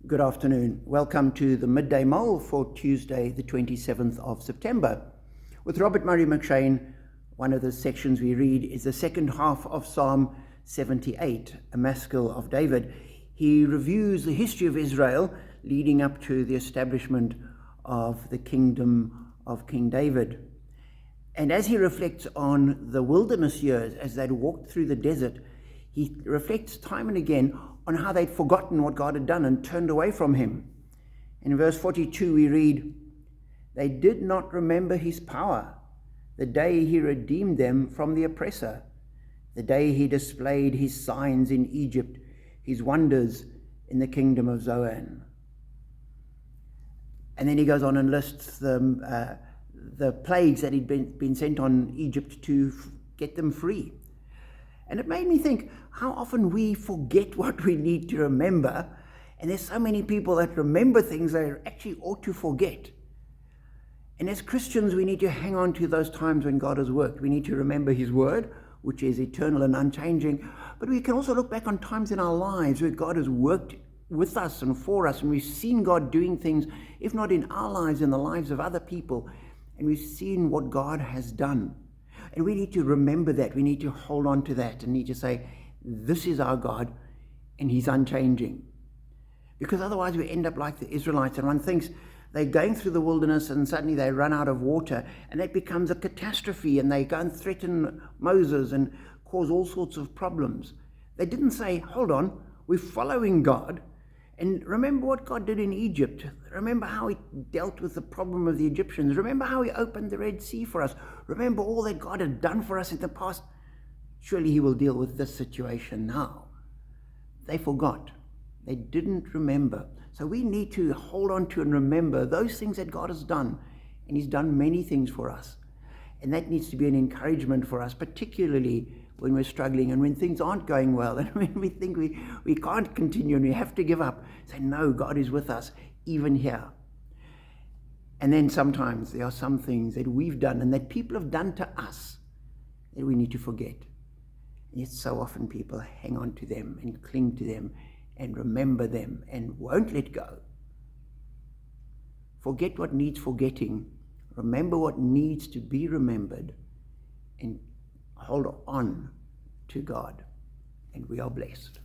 Good afternoon. Welcome to the Midday Mull for Tuesday, the 27th of September. With Robert Murray McShane, one of the sections we read is the second half of Psalm 78, a maskil of David. He reviews the history of Israel leading up to the establishment of the kingdom of King David. And as he reflects on the wilderness years, as they'd walked through the desert, he reflects time and again on how they'd forgotten what God had done and turned away from him. In verse 42 we read, "They did not remember his power, the day he redeemed them from the oppressor, the day he displayed his signs in Egypt, his wonders in the kingdom of Zoan." And then he goes on and lists the plagues that he'd been sent on Egypt to get them free. And it made me think how often we forget what we need to remember, and there's so many people that remember things they actually ought to forget. And as Christians, we need to hang on to those times when God has worked. We need to remember his word, which is eternal and unchanging, but we can also look back on times in our lives where God has worked with us and for us, and we've seen God doing things, if not in our lives, in the lives of other people, and we've seen what God has done. And we need to remember that. We need to hold on to that and need to say, this is our God and he's unchanging. Because otherwise we end up like the Israelites, and one thinks they're going through the wilderness and suddenly they run out of water and that becomes a catastrophe, and they go and threaten Moses and cause all sorts of problems. They didn't say, hold on, we're following God. And remember what God did in Egypt. Remember how he dealt with the problem of the Egyptians. Remember how he opened the Red Sea for us. Remember all that God had done for us in the past. Surely he will deal with this situation now. They forgot. They didn't remember. So we need to hold on to and remember those things that God has done. And he's done many things for us. And that needs to be an encouragement for us, particularly when we're struggling and when things aren't going well and when we think we can't continue and we have to give up. Say, no, God is with us, even here. And then sometimes there are some things that we've done and that people have done to us that we need to forget. And yet so often people hang on to them and cling to them and remember them and won't let go. Forget what needs forgetting. Remember what needs to be remembered, and hold on to God, and we are blessed.